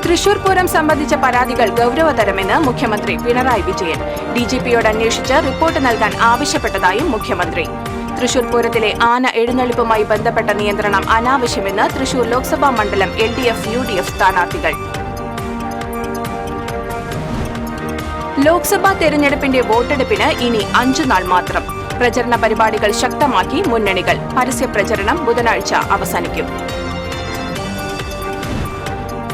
തൃശൂർ പൂരം സംബന്ധിച്ച പരാതികൾ ഗൗരവതരമെന്ന് മുഖ്യമന്ത്രി പിണറായി വിജയൻ. ഡിജിപിയോട് അന്വേഷിച്ച് റിപ്പോർട്ട് നൽകാൻ ആവശ്യപ്പെട്ടതായും മുഖ്യമന്ത്രി. തൃശൂർ പൂരത്തിലെ ആന എഴുന്നള്ളിപ്പുമായി ബന്ധപ്പെട്ട നിയന്ത്രണം അനാവശ്യമെന്ന് തൃശൂർ ലോക്സഭാ മണ്ഡലം LDF UDF സ്ഥാനാർത്ഥികൾ. ലോക്സഭാ തെരഞ്ഞെടുപ്പിന്റെ വോട്ടെടുപ്പിന് ഇനി 5 നാൾ മാത്രം. പ്രചരണ പരിപാടികൾ ശക്തമാക്കി മുന്നണികൾ. പരസ്യപ്രചരണം ബുധനാഴ്ച അവസാനിക്കും.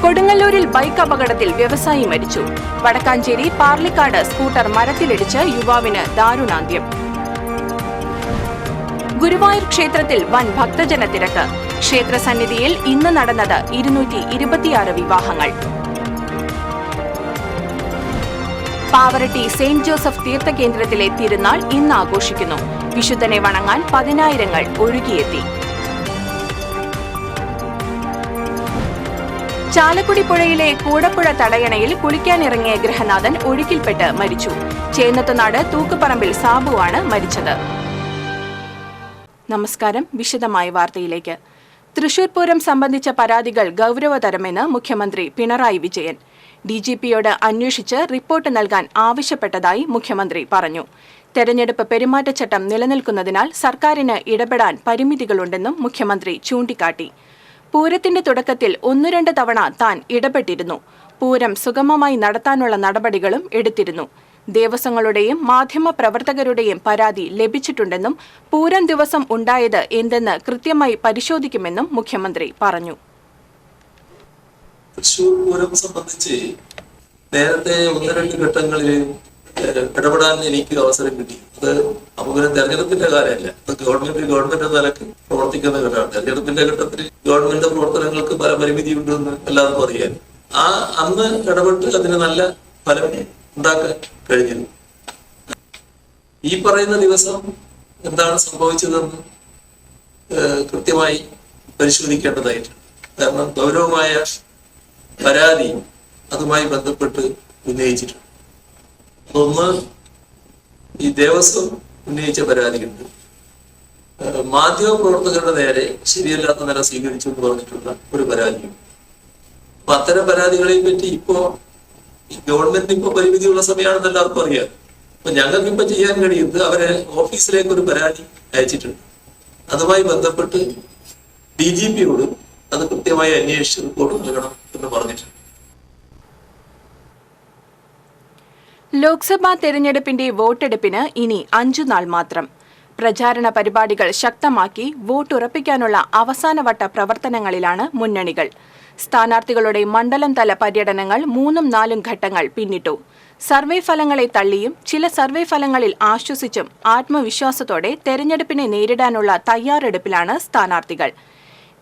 കൊടുങ്ങല്ലൂരിൽ ബൈക്ക് അപകടത്തിൽ വ്യവസായി മരിച്ചു. വടക്കാഞ്ചേരി പാർലിക്കാട് സ്കൂട്ടർ മരത്തിലിടിച്ച് യുവാവിന് ദാരുണാന്ത്യം. ഗുരുവായൂർ ക്ഷേത്രത്തിൽ വൻ ഭക്തജന തിരക്ക്. ക്ഷേത്ര സന്നിധിയിൽ ഇന്ന് നടന്നത് 226 വിവാഹങ്ങൾ. പാവറട്ടി സെന്റ് ജോസഫ് തീർത്ഥകേന്ദ്രത്തിലെ തിരുനാൾ ഇന്ന് ആഘോഷിക്കുന്നു. വിശുദ്ധനെ വണങ്ങാൻ 10,000 ഒഴുകിയെത്തി. ചാലക്കുടി പുഴയിലെ കൂടപ്പുഴ തടയണയിൽ കുളിക്കാനിറങ്ങിയ ഗൃഹനാഥൻ ഒഴുക്കിൽപ്പെട്ട് മരിച്ചു. ചേന്നത്തുനാട് തൂക്കുപറമ്പിൽ സാബുവാണ് മരിച്ചത്. നമസ്കാരം. വിശദമായ വാർത്തയിലേക്ക്. തൃശൂർ പൂരം സംബന്ധിച്ച പരാതികൾ ഗൗരവതരമെന്ന് മുഖ്യമന്ത്രി പിണറായി വിജയൻ. ഡിജിപിയോട് അന്വേഷിച്ച് റിപ്പോർട്ട് നൽകാൻ ആവശ്യപ്പെട്ടതായി മുഖ്യമന്ത്രി പറഞ്ഞു. തെരഞ്ഞെടുപ്പ് പെരുമാറ്റച്ചട്ടം നിലനിൽക്കുന്നതിനാൽ സർക്കാരിന് ഇടപെടാൻ പരിമിതികളുണ്ടെന്നും മുഖ്യമന്ത്രി ചൂണ്ടിക്കാട്ടി. പൂരത്തിന്റെ തുടക്കത്തിൽ 1-2 തവണ താൻ ഇടപെട്ടിരുന്നു. പൂരം സുഗമമായി നടത്താനുള്ള നടപടികളും എടുത്തിരുന്നു. ദേവസ്വങ്ങളുടെയും മാധ്യമ പ്രവർത്തകരുടെയും പരാതി ലഭിച്ചിട്ടുണ്ടെന്നും പൂരം ദിവസം ഉണ്ടായത് എന്തെന്ന് കൃത്യമായി പരിശോധിക്കുമെന്നും മുഖ്യമന്ത്രി പറഞ്ഞു. തൃശൂർ പൂരം സംബന്ധിച്ച് നേരത്തെ 1-2 ഘട്ടങ്ങളിൽ ഇടപെടാൻ എനിക്ക് അവസരം കിട്ടി. അത് നമുക്ക് തെരഞ്ഞെടുപ്പിന്റെ കാര്യമല്ല. അത് ഗവൺമെന്റ് നിലക്ക് പ്രവർത്തിക്കുന്ന ഘട്ടമാണ്. തെരഞ്ഞെടുപ്പിന്റെ ഘട്ടത്തിൽ ഗവൺമെന്റ് പ്രവർത്തനങ്ങൾക്ക് പല പരിമിതിയുണ്ടെന്ന് എല്ലാവർക്കും അറിയാൻ. അന്ന് ഇടപെട്ട് അതിന് നല്ല ഫലം ഉണ്ടാക്കാൻ കഴിഞ്ഞിരുന്നു. ഈ പറയുന്ന ദിവസം എന്താണ് സംഭവിച്ചതെന്ന് കൃത്യമായി പരിശോധിക്കേണ്ടതായിട്ടുണ്ട്. കാരണം ഗൗരവമായ പരാതി അതുമായി ബന്ധപ്പെട്ട് ഉന്നയിച്ചിട്ടുണ്ട്. അതൊന്ന് ഈ ദേവസ്വം ഉന്നയിച്ച പരാതിയുണ്ട്. മാധ്യമ പ്രവർത്തകരുടെ നേരെ ശരിയല്ലാത്ത നില സ്വീകരിച്ചു എന്ന് പറഞ്ഞിട്ടുള്ള ഒരു പരാതിയും. അപ്പൊ അത്തരം പരാതികളെ പറ്റി ഇപ്പോ ഗവൺമെന്റിന് ഇപ്പൊ പരിമിതിയുള്ള സമയമാണെന്ന് എല്ലാവർക്കും അറിയാം. അപ്പൊ ഞങ്ങൾക്ക് ഇപ്പൊ ചെയ്യാൻ കഴിയുന്നത് അവരെ ഓഫീസിലേക്ക് ഒരു പരാതി അയച്ചിട്ടുണ്ട്. അതുമായി ബന്ധപ്പെട്ട് DGPയോട് അത് കൃത്യമായി അന്വേഷിച്ച് റിപ്പോർട്ട് നൽകണം എന്ന് പറഞ്ഞിട്ടുണ്ട്. ലോക്സഭാ തെരഞ്ഞെടുപ്പിന്റെ വോട്ടെടുപ്പിന് ഇനി 5 നാൾ മാത്രം. പ്രചാരണ പരിപാടികൾ ശക്തമാക്കി വോട്ടുറപ്പിക്കാനുള്ള അവസാനവട്ട പ്രവർത്തനങ്ങളിലാണ് മുന്നണികൾ. സ്ഥാനാർത്ഥികളുടെ മണ്ഡലം തല പര്യടനങ്ങൾ 3-4 ഘട്ടങ്ങൾ പിന്നിട്ടു. സർവേ ഫലങ്ങളെ തള്ളിയും ചില സർവേ ഫലങ്ങളിൽ ആശ്വസിച്ചും ആത്മവിശ്വാസത്തോടെ തെരഞ്ഞെടുപ്പിനെ നേരിടാനുള്ള തയ്യാറെടുപ്പിലാണ് സ്ഥാനാർത്ഥികൾ.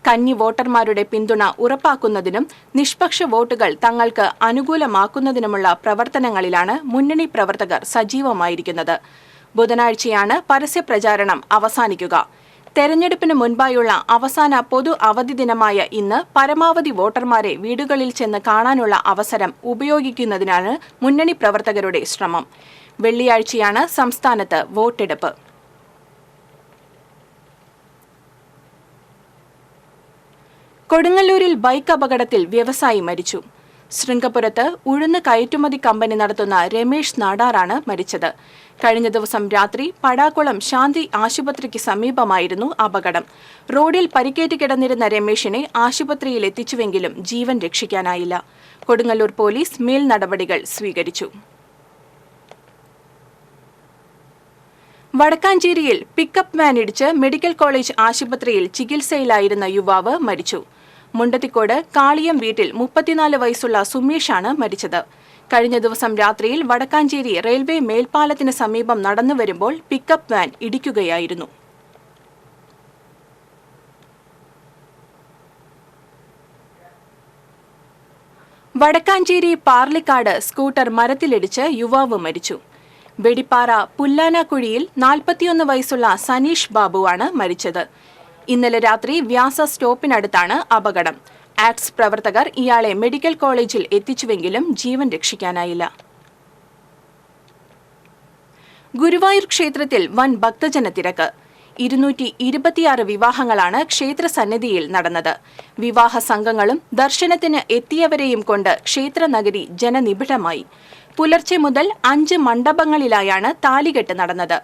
കന്നി വോട്ടർമാരുടെ പിന്തുണ ഉറപ്പാക്കുന്നതിനും നിഷ്പക്ഷ വോട്ടുകൾ തങ്ങൾക്ക് അനുകൂലമാക്കുന്നതിനുമുള്ള പ്രവർത്തനങ്ങളിലാണ് മുന്നണി പ്രവർത്തകർ സജീവമായിരിക്കുന്നത്. ബുധനാഴ്ചയാണ് പരസ്യപ്രചാരണം അവസാനിക്കുക. തെരഞ്ഞെടുപ്പിന് മുൻപായുള്ള അവസാന പൊതു അവധി ദിനമായ ഇന്ന് പരമാവധി വോട്ടർമാരെ വീടുകളിൽ ചെന്ന് കാണാനുള്ള അവസരം ഉപയോഗിക്കുന്നതിനാണ് മുന്നണി പ്രവർത്തകരുടെ ശ്രമം. വെള്ളിയാഴ്ചയാണ് സംസ്ഥാനത്ത് വോട്ടെടുപ്പ്. കൊടുങ്ങല്ലൂരിൽ ബൈക്ക് അപകടത്തിൽ വ്യവസായി മരിച്ചു. ശൃംഗപുരത്ത് ഉഴുന്ന് കയറ്റുമതി കമ്പനി നടത്തുന്ന രമേഷ് നാടാറാണ് മരിച്ചത്. കഴിഞ്ഞ ദിവസം രാത്രി പടാക്കുളം ശാന്തി ആശുപത്രിക്ക് സമീപമായിരുന്നു അപകടം. റോഡിൽ പരിക്കേറ്റ് കിടന്നിരുന്ന രമേഷിനെ ആശുപത്രിയിൽ എത്തിച്ചുവെങ്കിലും ജീവൻ രക്ഷിക്കാനായില്ല. കൊടുങ്ങല്ലൂർ പോലീസ് മേൽ നടപടികൾ സ്വീകരിച്ചു. വടക്കാഞ്ചേരിയിൽ പിക്കപ്പ് വാൻ ഇടിച്ച് മെഡിക്കൽ കോളേജ് ആശുപത്രിയിൽ ചികിത്സയിലായിരുന്ന യുവാവ് മരിച്ചു. മുണ്ടത്തിക്കോട് കാളിയം വീട്ടിൽ 34 വയസ്സുള്ള സുമേഷാണ് മരിച്ചത്. കഴിഞ്ഞ ദിവസം രാത്രിയിൽ വടക്കാഞ്ചേരി റെയിൽവേ മേൽപ്പാലത്തിന് സമീപം നടന്നുവരുമ്പോൾ പിക്കപ്പ് വാൻ ഇടിക്കുകയായിരുന്നു. വടക്കാഞ്ചേരി പാർലിക്കാട് സ്കൂട്ടർ മരത്തിലിടിച്ച് യുവാവ് മരിച്ചു. വെടിപ്പാറ പുല്ലാനാക്കുഴിയിൽ 41 വയസ്സുള്ള സനീഷ് ബാബുവാണ് മരിച്ചത്. ഇന്നലെ രാത്രി വ്യാസ സ്റ്റോപ്പിനടുത്താണ് അപകടം. ആക്ട്സ് പ്രവർത്തകർ ഇയാളെ മെഡിക്കൽ കോളേജിൽ എത്തിച്ചുവെങ്കിലും ജീവൻ രക്ഷിക്കാനായില്ല. ഗുരുവായൂർ ക്ഷേത്രത്തിൽ വൻ ഭക്തജന തിരക്ക്. 226 വിവാഹങ്ങളാണ് ക്ഷേത്ര സന്നിധിയിൽ നടന്നത്. വിവാഹ സംഘങ്ങളും ദർശനത്തിന് എത്തിയവരെയും കൊണ്ട് ക്ഷേത്രനഗരി ജനനിബിഡമായി. പുലർച്ചെ മുതൽ 5 മണ്ഡപങ്ങളിലായാണ് താലികെട്ട് നടന്നത്.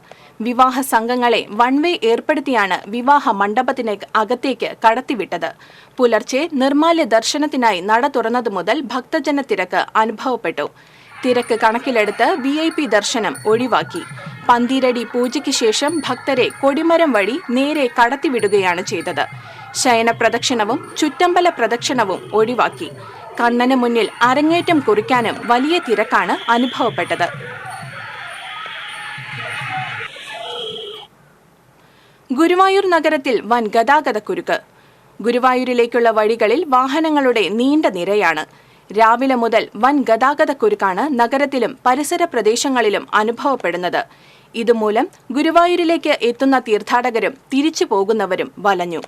വിവാഹ സംഘങ്ങളെ വൺവേ ഏർപ്പെടുത്തിയാണ് വിവാഹ മണ്ഡപത്തിന് അകത്തേക്ക് കടത്തിവിട്ടത്. പുലർച്ചെ നിർമ്മാല്യ ദർശനത്തിനായി നട തുറന്നതു മുതൽ ഭക്തജന തിരക്ക് അനുഭവപ്പെട്ടു. തിരക്ക് കണക്കിലെടുത്ത് VIP ദർശനം ഒഴിവാക്കി. പന്തീരടി പൂജയ്ക്ക് ശേഷം ഭക്തരെ കൊടിമരം വഴി നേരെ കടത്തിവിടുകയാണ് ചെയ്തത്. ശയന പ്രദക്ഷിണവും ചുറ്റമ്പല പ്രദക്ഷിണവും ഒഴിവാക്കി. കണ്ണന് മുന്നിൽ അരങ്ങേറ്റം കുറിക്കാനും വലിയ തിരക്കാണ് അനുഭവപ്പെട്ടത്. ഗുരുവായൂർ നഗരത്തിൽ വൻ ഗതാഗതക്കുരുക്ക്. ഗുരുവായൂരിലേക്കുള്ള വഴികളിൽ വാഹനങ്ങളുടെ നീണ്ട നിരയാണ്. രാവിലെ മുതൽ വൻ ഗതാഗതക്കുരുക്കാണ് നഗരത്തിലും പരിസര പ്രദേശങ്ങളിലും അനുഭവപ്പെടുന്നത്. ഇതുമൂലം ഗുരുവായൂരിലേക്ക് എത്തുന്ന തീർത്ഥാടകരും തിരിച്ചു പോകുന്നവരും വലഞ്ഞു.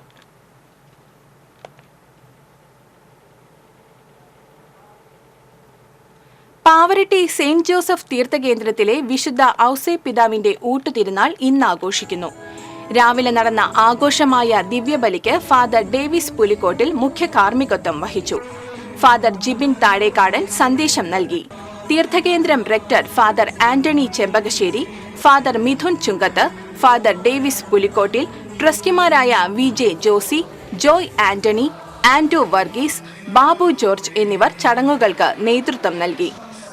പാവറട്ടി സെയിന്റ് ജോസഫ് തീർത്ഥകേന്ദ്രത്തിലെ വിശുദ്ധ ഔസേ പിതാവിന്റെ ഊട്ടുതിരുനാൾ ഇന്ന് ആഘോഷിക്കുന്നു. രാവിലെ നടന്ന ആഘോഷമായ ദിവ്യബലിക്ക് ഫാദർ ഡേവിസ് പുലിക്കോട്ടിൽ മുഖ്യ കാർമ്മികത്വം വഹിച്ചു. ഫാദർ ജിബിൻ താഴേക്കാടൻ സന്ദേശം നൽകി. തീർത്ഥകേന്ദ്രം rector father Antony Chembakassery, father Midhun Chungath, father Davis Pulikkottil, ട്രസ്റ്റിമാരായ VJ ജോസി, ജോയ് ആന്റണി, ആൻഡ്രൂ വർഗീസ്, ബാബു ജോർജ് എന്നിവർ ചടങ്ങുകൾക്ക് നേതൃത്വം നൽകി.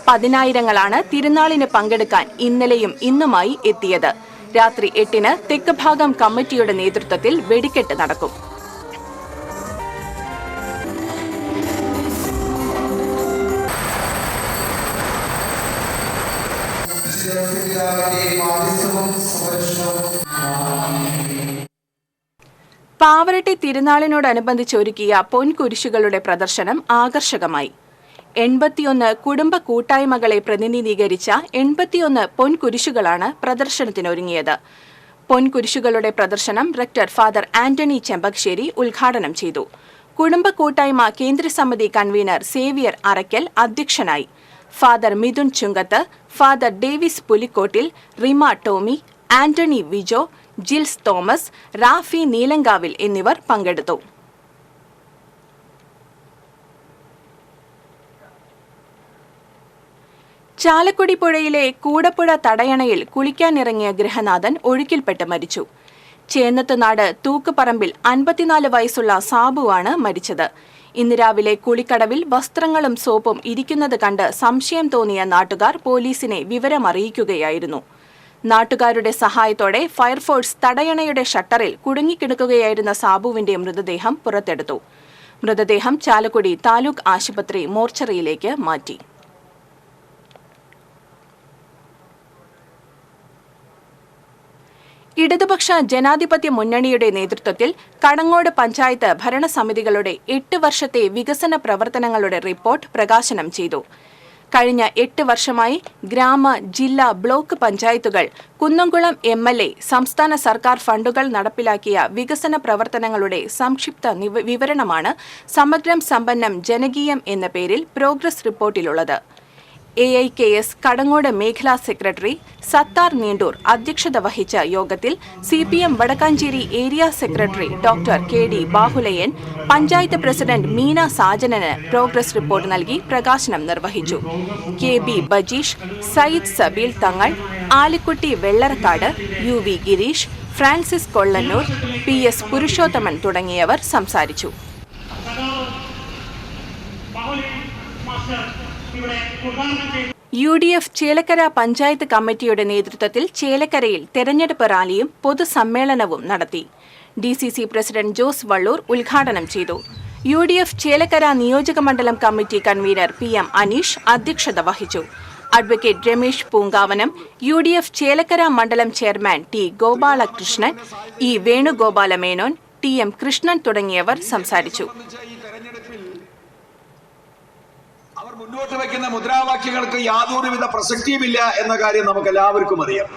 10,000-ങ്ങളാണ് തിരുനാളിന് പങ്കെടുക്കാൻ ഇന്നലെയും ഇന്നുമായി എത്തിയത്. രാത്രി 8-ന് തെക്ക് ഭാഗം കമ്മിറ്റിയുടെ നേതൃത്വത്തിൽ വെടിക്കെട്ട് നടക്കും. പാവറട്ടി തിരുനാളിനോടനുബന്ധിച്ച് ഒരുക്കിയ പൊൻകുരിശുകളുടെ പ്രദർശനം ആകർഷകമായി. 81 കുടുംബ കൂട്ടായ്മകളെ പ്രതിനിധീകരിച്ച 81 പൊൻകുരിശുകളാണ് പ്രദർശനത്തിനൊരുങ്ങിയത്. പൊൻകുരിശുകളുടെ പ്രദർശനം റെക്ടർ ഫാദർ ആന്റണി ചെമ്പകശ്ശേരി ഉദ്ഘാടനം ചെയ്തു. കുടുംബ കൂട്ടായ്മ കേന്ദ്രസമിതി കൺവീനർ സേവിയർ അറയ്ക്കൽ അധ്യക്ഷനായി. ഫാദർ മിഥുൻ ചുങ്കത്ത്, ഫാദർ ഡേവിസ് പുലിക്കോട്ടിൽ, റിമ ടോമി, ആന്റണി വിജോ, ജിൽസ് തോമസ്, റാഫി നീലങ്കാവിൽ എന്നിവർ പങ്കെടുത്തു. ചാലക്കുടി പുഴയിലെ കൂടപ്പുഴ തടയണയിൽ കുളിക്കാനിറങ്ങിയ ഗൃഹനാഥൻ ഒഴുക്കിൽപ്പെട്ട് മരിച്ചു. ചേന്നത്തുനാട് തൂക്കുപറമ്പിൽ 54 വയസ്സുള്ള സാബുവാണ് മരിച്ചത്. ഇന്ന് രാവിലെ കുളിക്കടവിൽ വസ്ത്രങ്ങളും സോപ്പും ഇരിക്കുന്നത് കണ്ട് സംശയം തോന്നിയ നാട്ടുകാർ പോലീസിനെ വിവരമറിയിക്കുകയായിരുന്നു. നാട്ടുകാരുടെ സഹായത്തോടെ ഫയർഫോഴ്സ് തടയണയുടെ ഷട്ടറിൽ കുടുങ്ങിക്കിടക്കുകയായിരുന്ന സാബുവിന്റെ മൃതദേഹം പുറത്തെടുത്തു. മൃതദേഹം ചാലക്കുടി താലൂക്ക് ആശുപത്രി മോർച്ചറിയിലേക്ക് മാറ്റി. ഇടതുപക്ഷ ജനാധിപത്യ മുന്നണിയുടെ നേതൃത്വത്തിൽ കടങ്ങോട് പഞ്ചായത്ത് ഭരണസമിതികളുടെ 8 വർഷത്തെ വികസന പ്രവർത്തനങ്ങളുടെ റിപ്പോർട്ട് പ്രകാശനം ചെയ്തു. കഴിഞ്ഞ 8 വർഷമായി ഗ്രാമ, ജില്ലാ, ബ്ലോക്ക് പഞ്ചായത്തുകൾ, കുന്നംകുളം MLA, സംസ്ഥാന സർക്കാർ ഫണ്ടുകൾ നടപ്പിലാക്കിയ വികസന പ്രവർത്തനങ്ങളുടെ സംക്ഷിപ്ത വിവരണമാണ് സമഗ്രം സമ്പന്നം ജനകീയം എന്ന പേരിൽ പ്രോഗ്രസ് റിപ്പോർട്ടിലുള്ളത്. AIKS കടങ്ങോട് മേഖലാ സെക്രട്ടറി സത്താർ നീണ്ടൂർ അധ്യക്ഷത വഹിച്ച യോഗത്തിൽ CPM Vadakkanchery area secretary doctor KD Bahulayan, panchayat president Meena സാജനന് പ്രോഗ്രസ് റിപ്പോർട്ട് നൽകി പ്രകാശനം നിർവഹിച്ചു. KB Bajeesh, Sayyid Sabeel Thangal, Alikkutty Vellarakkad, UV Gireesh, Francis Kollannur, PS Purushothaman തുടങ്ങിയവർ സംസാരിച്ചു. UDF ചേലക്കര പഞ്ചായത്ത് കമ്മിറ്റിയുടെ നേതൃത്വത്തിൽ ചേലക്കരയിൽ തെരഞ്ഞെടുപ്പ് റാലിയും പൊതുസമ്മേളനവും നടത്തി. DCC പ്രസിഡന്റ് ജോസ് വള്ളൂർ ഉദ്ഘാടനം ചെയ്തു. UDF ചേലക്കര നിയോജകമണ്ഡലം കമ്മിറ്റി കൺവീനർ PM അനീഷ് അധ്യക്ഷത വഹിച്ചു. അഡ്വക്കേറ്റ് രമേശ് പൂങ്കാവനം, UDF ചേലക്കര മണ്ഡലം chairman T Gopalakrishnan, E Venugopala Menon, TM Krishnan തുടങ്ങിയവർ സംസാരിച്ചു. മുന്നോട്ട് വയ്ക്കുന്ന മുദ്രാവാക്യങ്ങൾക്ക് യാതൊരുവിധ പ്രസക്തിയുമില്ല എന്ന കാര്യം നമുക്ക് എല്ലാവർക്കും അറിയാം.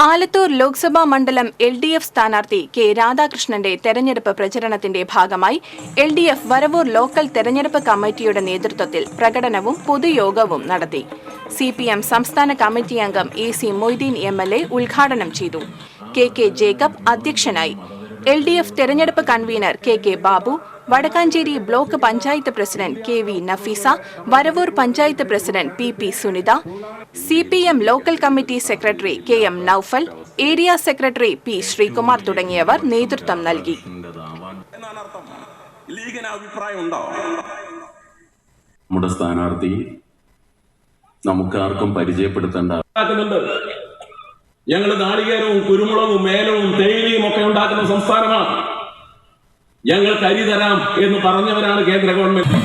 ആലത്തൂർ ലോക്സഭാ മണ്ഡലം LDF സ്ഥാനാർത്ഥി കെ രാധാകൃഷ്ണന്റെ തെരഞ്ഞെടുപ്പ് പ്രചരണത്തിന്റെ ഭാഗമായി LDF വരവൂർ ലോക്കൽ തെരഞ്ഞെടുപ്പ് കമ്മിറ്റിയുടെ നേതൃത്വത്തിൽ പ്രകടനവും പൊതുയോഗവും നടത്തി. CPM സംസ്ഥാന കമ്മിറ്റി അംഗം AC മൊയ്തീൻ MLA ഉദ്ഘാടനം ചെയ്തു. KK ജേക്കബ് അധ്യക്ഷനായി. LDF തെരഞ്ഞെടുപ്പ് convener KK Babu, Vadakkanchery block panchayat president KV Nafeesa, Varavoor panchayat president PP Sunitha, CPM local committee secretary KM Naufal, area secretary P Sreekumar തുടങ്ങിയവർ നേതൃത്വം നൽകി. നമ്മുടെ സ്ഥാനാർത്ഥി നമുക്കാർക്കും പരിചയപ്പെടുത്തേണ്ട ഞങ്ങൾ നാളികേരവും കുരുമുളകും മേലവും തേയിലയും ഒക്കെ ഉണ്ടാക്കുന്ന സംസ്ഥാനമാണ്. ഞങ്ങൾക്ക് അരി തരാം എന്ന് പറഞ്ഞവരാണ് കേന്ദ്ര ഗവൺമെന്റ്.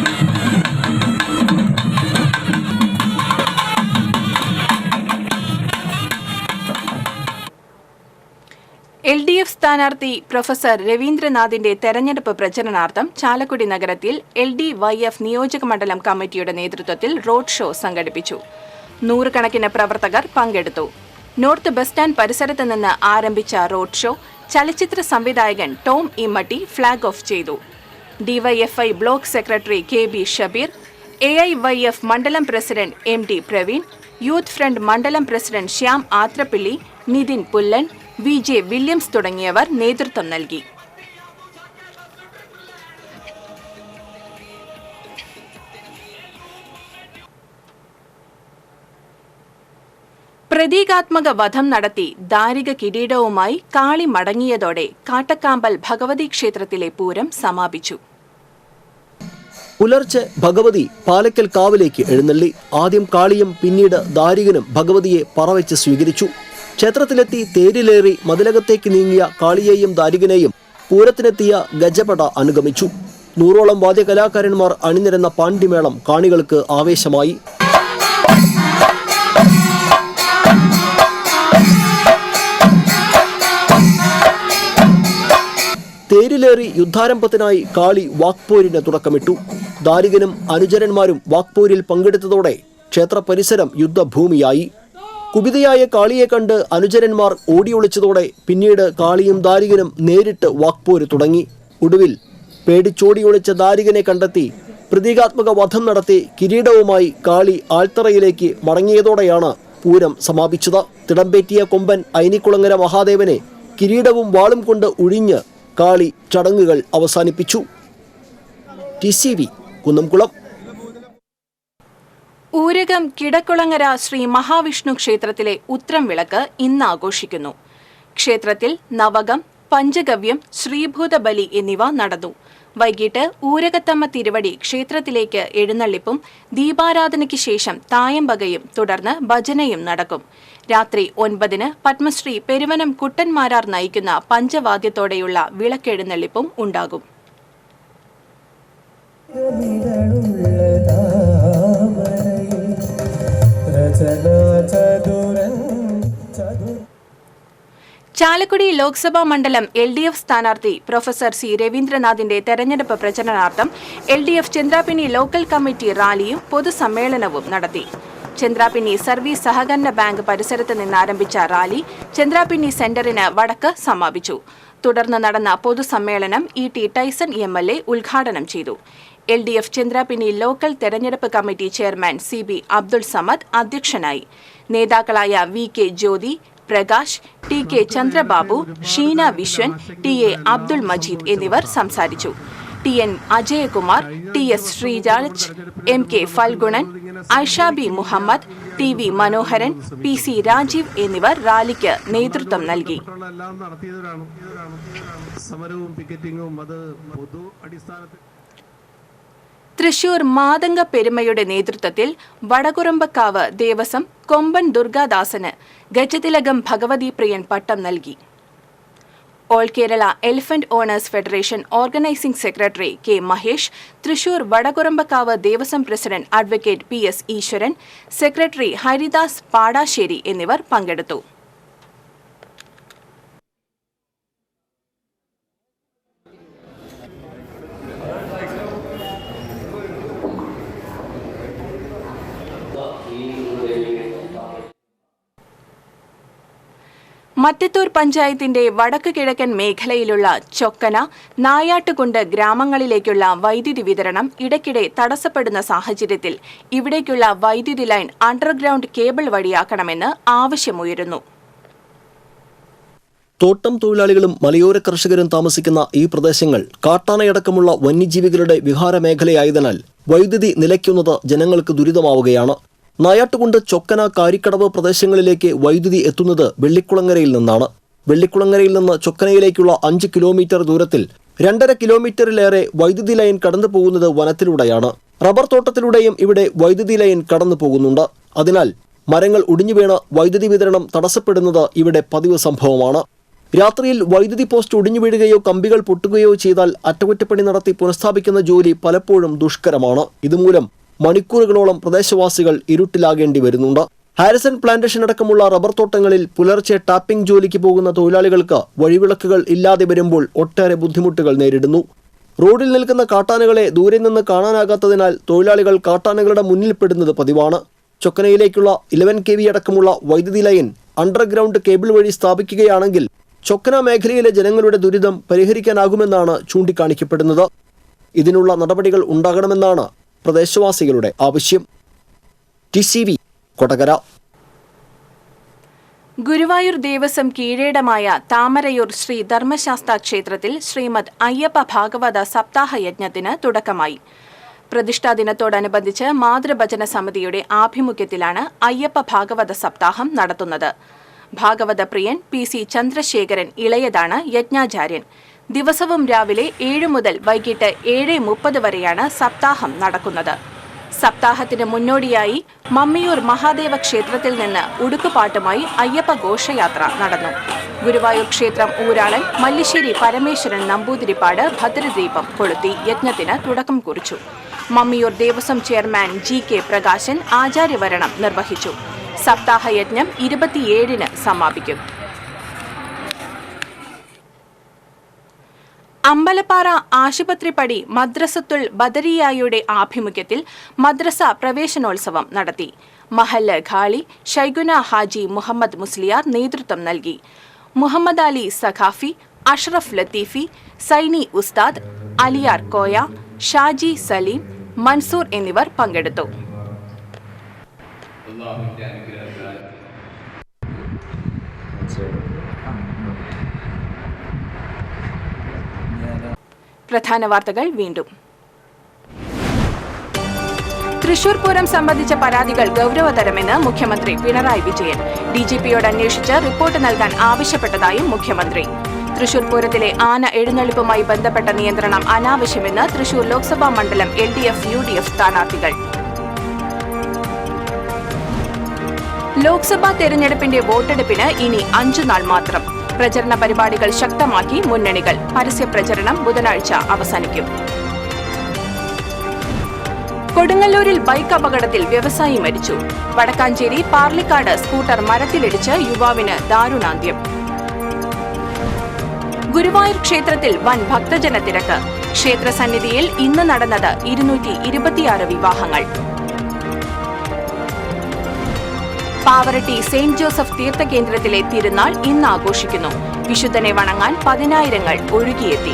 LDF സ്ഥാനാർത്ഥി പ്രൊഫസർ രവീന്ദ്രനാഥിന്റെ തെരഞ്ഞെടുപ്പ് പ്രചരണാർത്ഥം ചാലക്കുടി നഗരത്തിൽ LDYF നിയോജക മണ്ഡലം കമ്മിറ്റിയുടെ നേതൃത്വത്തിൽ റോഡ് ഷോ സംഘടിപ്പിച്ചു. 100 കണക്കിന് പ്രവർത്തകർ പങ്കെടുത്തു. നോർത്ത് ബസ് സ്റ്റാൻഡ് പരിസരത്ത് നിന്ന് ആരംഭിച്ച റോഡ് ഷോ ചലച്ചിത്ര സംവിധായകൻ ടോം ഇമ്മട്ടി ഫ്ളാഗ് ഓഫ് ചെയ്തു. DYFI block secretary KB Shabeer, AIYF മണ്ഡലം president MD Praveen, youth front മണ്ഡലം പ്രസിഡന്റ് ശ്യാം ആത്രപ്പിള്ളി, നിതിൻ പുല്ലൻ, VJ വില്യംസ് തുടങ്ങിയവർ നേതൃത്വം നൽകി. പ്രതീകാത്മക വധം നടത്തി ദാരിക കിരീടവുമായി കാളി മടങ്ങിയതോടെ കാട്ടക്കാമ്പൽ ഭഗവതി ക്ഷേത്രത്തിലെ പൂരം സമാപിച്ചു. പുലർച്ചെ ഭഗവതി പാലക്കൽ കാവിലേക്ക് എഴുന്നള്ളി. ആദ്യം കാളിയും പിന്നീട് ദാരികനും ഭഗവതിയെ പറവെച്ച് സ്വീകരിച്ചു. ക്ഷേത്രത്തിലെത്തി തേരിലേറി മതിലകത്തേക്ക് നീങ്ങിയ കാളിയെയും ദാരികനെയും പൂരത്തിനെത്തിയ ഗജപട അനുഗമിച്ചു. 100ഓളം വാദ്യകലാകാരന്മാർ അണിനിരന്ന പാണ്ഡിമേളം കാണികൾക്ക് ആവേശമായി. തേരിലേറി യുദ്ധാരംഭത്തിനായി കാളി വാക്പോരിന് തുടക്കമിട്ടു. ദാരികനും അനുചരന്മാരും വാക്പോരിൽ പങ്കെടുത്തതോടെ ക്ഷേത്ര പരിസരം യുദ്ധഭൂമിയായി. കുപിതയായ കാളിയെ കണ്ട് അനുചരന്മാർ ഓടിയൊളിച്ചതോടെ പിന്നീട് കാളിയും ദാരികനും നേരിട്ട് വാക്പോര് തുടങ്ങി. ഒടുവിൽ പേടിച്ചോടിയൊളിച്ച ദാരികനെ കണ്ടെത്തി പ്രതീകാത്മക വധം നടത്തി കിരീടവുമായി കാളി ആൽത്തറയിലേക്ക് മടങ്ങിയതോടെയാണ് പൂരം സമാപിച്ചത്. തിടമ്പേറ്റിയ കൊമ്പൻ ഐനിക്കുളങ്ങര മഹാദേവനെ കിരീടവും വാളും കൊണ്ട് ഒഴിഞ്ഞ് കാളി ചടങ്ങുകൾ അവസാനിപ്പിച്ചു. TCV കുന്നംകുളം. ഊരകം കിടക്കുളങ്ങര ശ്രീ മഹാവിഷ്ണു ക്ഷേത്രത്തിലെ ഉത്രം വിളക്ക് ഇന്ന് ആഘോഷിക്കുന്നു. ക്ഷേത്രത്തിൽ നവകം, പഞ്ചഗവ്യം, ശ്രീഭൂതബലി എന്നിവ നടന്നു. വൈകിട്ട് ഊരകത്തമ്മ തിരുവടി ക്ഷേത്രത്തിലേക്ക് എഴുന്നള്ളിപ്പും ദീപാരാധനയ്ക്ക് ശേഷം തായമ്പകയും തുടർന്ന് ഭജനയും നടക്കും. രാത്രി 9-ന് പത്മശ്രീ പെരുവനം കുട്ടന്മാരാർ നയിക്കുന്ന പഞ്ചവാദ്യത്തോടെയുള്ള വിളക്കെഴുന്നള്ളിപ്പും ഉണ്ടാകും. ചാലക്കുടി ലോക്സഭാ മണ്ഡലം LDF സ്ഥാനാർത്ഥി പ്രൊഫസർ C രവീന്ദ്രനാഥിന്റെ തെരഞ്ഞെടുപ്പ് പ്രചരണാർത്ഥം LDF ചന്ദ്രാപിന്നി ലോക്കൽ കമ്മിറ്റി റാലിയും പൊതുസമ്മേളനവും നടത്തി. ചന്ദ്രാപിന്നി സർവീസ് സഹകരണ ബാങ്ക് പരിസരത്ത് നിന്ന് ആരംഭിച്ച റാലി ചന്ദ്രാപിന്നി സെന്ററിന് വടക്ക് സമാപിച്ചു. തുടർന്ന് നടന്ന പൊതുസമ്മേളനം ET ടൈസൺ MLA ഉദ്ഘാടനം ചെയ്തു. LDF ചന്ദ്രാപിന്നി ലോക്കൽ തെരഞ്ഞെടുപ്പ് committee chairman CB Abdul Samad അധ്യക്ഷനായി. നേതാക്കളായ VK ജ്യോതി, പ്രകാശ്, TK ചന്ദ്രബാബു, ഷീന വിശ്വൻ, TA അബ്ദുൾ മജീദ് എന്നിവർ സംസാരിച്ചു. TN Ajayakumar, TS Sreeraj, MK Phalgunan, Aishabi Muhammad, TV മനോഹരൻ, PC രാജീവ് എന്നിവർ റാലിക്ക് നേതൃത്വം നൽകി. തൃശൂർ മാതംഗ പെരുമയുടെ നേതൃത്വത്തിൽ വടകുറമ്പക്കാവ് ദേവസ്വം കൊമ്പൻ ദുർഗാദാസന് ഗജതിലകം ഭഗവതി പ്രിയൻ പട്ടം നൽകി. All Kerala elephant owners federation organising secretary K Mahesh, Thrissur Vadakurambakkavu Devaswom president advocate PS Eswaran, secretary Haridas Padassery എന്നിവർ പങ്കെടുത്തു. മറ്റത്തൂർ പഞ്ചായത്തിന്റെ വടക്ക് കിഴക്കൻ മേഖലയിലുള്ള ചൊക്കന, നായാട്ടുകുണ്ട് ഗ്രാമങ്ങളിലേക്കുള്ള വൈദ്യുതി വിതരണം ഇടയ്ക്കിടെ തടസ്സപ്പെടുന്ന സാഹചര്യത്തിൽ ഇവിടേക്കുള്ള വൈദ്യുതി ലൈൻ അണ്ടർഗ്രൗണ്ട് കേബിൾ വഴിയാക്കണമെന്ന് ആവശ്യമുയരുന്നു. തോട്ടം തൊഴിലാളികളും മലയോര കർഷകരും താമസിക്കുന്ന ഈ പ്രദേശങ്ങൾ കാട്ടാനയടക്കമുള്ള വന്യജീവികളുടെ വിഹാര മേഖലയായതിനാൽ വൈദ്യുതി നിലയ്ക്കുന്നത് ജനങ്ങൾക്ക് ദുരിതമാവുകയാണ്. നായാട്ടുകുണ്ട്, ചൊക്കന, കാരിക്കടവ് പ്രദേശങ്ങളിലേക്ക് വൈദ്യുതി എത്തുന്നത് വെള്ളിക്കുളങ്ങരയിൽ നിന്നാണ്. വെള്ളിക്കുളങ്ങരയിൽ നിന്ന് ചൊക്കനയിലേക്കുള്ള 5 കിലോമീറ്റർ ദൂരത്തിൽ 2.5 കിലോമീറ്ററിലേറെ വൈദ്യുതി ലൈൻ കടന്നു പോകുന്നത് വനത്തിലൂടെയാണ്. റബ്ബർ തോട്ടത്തിലൂടെയും ഇവിടെ വൈദ്യുതി ലൈൻ കടന്നു പോകുന്നുണ്ട്. അതിനാൽ മരങ്ങൾ ഒടിഞ്ഞു വീണ് വൈദ്യുതി വിതരണം തടസ്സപ്പെടുന്നത് ഇവിടെ പതിവ് സംഭവമാണ്. രാത്രിയിൽ വൈദ്യുതി പോസ്റ്റ് ഒടിഞ്ഞു വീഴുകയോ കമ്പികൾ പൊട്ടുകയോ ചെയ്താൽ അറ്റകുറ്റപ്പണി നടത്തി പുനഃസ്ഥാപിക്കുന്ന ജോലി പലപ്പോഴും ദുഷ്കരമാണ്. ഇതുമൂലം മണിക്കൂറുകളോളം പ്രദേശവാസികൾ ഇരുട്ടിലാകേണ്ടി വരുന്നുണ്ട്. ഹാരിസൺ പ്ലാന്റേഷൻ അടക്കമുള്ള റബ്ബർ തോട്ടങ്ങളിൽ പുലർച്ചെ ടാപ്പിംഗ് ജോലിക്ക് പോകുന്ന തൊഴിലാളികൾക്ക് വഴിവിളക്കുകൾ ഇല്ലാതെ വരുമ്പോൾ ഒട്ടേറെ ബുദ്ധിമുട്ടുകൾ നേരിടുന്നു. റോഡിൽ നിൽക്കുന്ന കാട്ടാനകളെ ദൂരെ നിന്ന് കാണാനാകാത്തതിനാൽ തൊഴിലാളികൾ കാട്ടാനകളുടെ മുന്നിൽപ്പെടുന്നത് പതിവാണ്. ചൊക്കനയിലേക്കുള്ള 11 kV അടക്കമുള്ള വൈദ്യുതി ലൈൻ അണ്ടർഗ്രൗണ്ട് കേബിൾ വഴി സ്ഥാപിക്കുകയാണെങ്കിൽ ചൊക്കന മേഖലയിലെ ജനങ്ങളുടെ ദുരിതം പരിഹരിക്കാനാകുമെന്നാണ് ചൂണ്ടിക്കാണിക്കപ്പെടുന്നത്. ഇതിനുള്ള നടപടികൾ ഉണ്ടാകണമെന്നാണ് പ്രദേശവാസികളുടെ ആവശ്യം. TCV കൊടകര. ഗുരുവായൂർ ദേവസ്വം കീഴേടമായ താമരയൂർ ശ്രീ ധർമ്മശാസ്ത്ര ക്ഷേത്രത്തിൽ ശ്രീമദ് അയ്യപ്പ ഭാഗവത സപ്താഹ യജ്ഞത്തിന് തുടക്കമായി. പ്രതിഷ്ഠാ ദിനത്തോടനുബന്ധിച്ച് മാതൃഭജന സമിതിയുടെ ആഭിമുഖ്യത്തിലാണ് അയ്യപ്പ ഭാഗവത സപ്താഹം നടത്തുന്നത്. ഭാഗവത പ്രിയൻ PC ചന്ദ്രശേഖരൻ ഇളയതാണ് യജ്ഞാചാര്യൻ. ദിവസവും രാവിലെ 7 മുതൽ വൈകിട്ട് 7:30 വരെയാണ് സപ്താഹം നടക്കുന്നത്. സപ്താഹത്തിന് മുന്നോടിയായി മമ്മിയൂർ മഹാദേവ ക്ഷേത്രത്തിൽ നിന്ന് ഉടുക്കുപാട്ടുമായി അയ്യപ്പ ഘോഷയാത്ര നടന്നു. ഗുരുവായൂർ ക്ഷേത്രം ഊരാളൻ മല്ലിശ്ശേരി പരമേശ്വരൻ നമ്പൂതിരിപ്പാട് ഭദ്രദീപം കൊളുത്തി യജ്ഞത്തിന് തുടക്കം കുറിച്ചു. മമ്മിയൂർ ദേവസ്വം ചെയർമാൻ GK പ്രകാശൻ ആചാര്യവരണം നിർവഹിച്ചു. സപ്താഹ യജ്ഞം 27-ന് സമാപിക്കും. അമ്പലപ്പാറ ആശുപത്രിപ്പടി മദ്രസത്തുൽ ബദരിയായുടെ ആഭിമുഖ്യത്തിൽ മദ്രസ പ്രവേശനോത്സവം നടത്തി. മഹല്ല് ഖാളി ഷൈഖുന ഹാജി മുഹമ്മദ് മുസ്ലിയാർ നേതൃത്വം നൽകി. മുഹമ്മദ് അലി സഖാഫി, അഷ്റഫ് ലത്തീഫി, സൈനി ഉസ്താദ്, അലിയാർ കോയ, ഷാജി സലീം, മൻസൂർ എന്നിവർ പങ്കെടുത്തു. പ്രധാന വാർത്തകൾ വീണ്ടും. തൃശൂർ പൂരം സംബന്ധിച്ച പരാതികൾ ഗൌരവതരമെന്ന് മുഖ്യമന്ത്രി പിണറായി വിജയൻ. DGPയോട് അന്വേഷിച്ച് റിപ്പോർട്ട് നൽകാൻ ആവശ്യപ്പെട്ടതായും മുഖ്യമന്ത്രി. തൃശൂർ പൂരത്തിലെ ആന എഴുന്നള്ളിപ്പുമായി ബന്ധപ്പെട്ട നിയന്ത്രണം അനാവശ്യമെന്ന് തൃശൂർ ലോക്സഭാ മണ്ഡലം LDF UDF സ്ഥാനാർത്ഥികൾ. ലോക്സഭാ തെരഞ്ഞെടുപ്പിന്റെ വോട്ടെടുപ്പിന് ഇനി 5 നാൾ മാത്രം. പ്രചരണ പരിപാടികൾ ശക്തമാക്കി മുന്നണികൾ. പരസ്യപ്രചരണം ബുധനാഴ്ച അവസാനിക്കും. കൊടുങ്ങല്ലൂരിൽ ബൈക്ക് അപകടത്തിൽ വ്യവസായി മരിച്ചു. വടക്കാഞ്ചേരി പാർലിക്കാട് സ്കൂട്ടർ മരത്തിലിടിച്ച് യുവാവിന് ദാരുണാന്ത്യം. ഗുരുവായൂർ ക്ഷേത്രത്തിൽ വൻ ഭക്തജന തിരക്ക്. ക്ഷേത്രസന്നിധിയിൽ ഇന്ന് നടന്നത് 226 വിവാഹങ്ങൾ. പാവറട്ടി സെന്റ് ജോസഫ് തീർത്ഥകേന്ദ്രത്തിലെ തിരുനാൾ ഇന്ന് ആഘോഷിക്കുന്നു. വിശുദ്ധനെ വണങ്ങാൻ 10,000-ങ്ങൾ ഒഴുകിയെത്തി.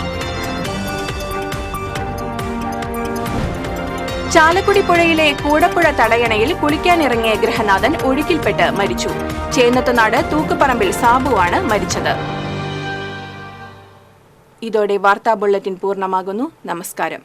ചാലക്കുടി പുഴയിലെ കൂടപ്പുഴ തടയണയിൽ കുളിക്കാനിറങ്ങിയ ഗൃഹനാഥൻ ഒഴുക്കിൽപ്പെട്ട് മരിച്ചു. ചേന്നത്തുനാട് തൂക്കുപറമ്പിൽ സാബുവാണ് മരിച്ചത്. ഇതോടെ വാർത്താ ബുള്ളറ്റിൻ പൂർണ്ണമാകുന്നു. നമസ്കാരം.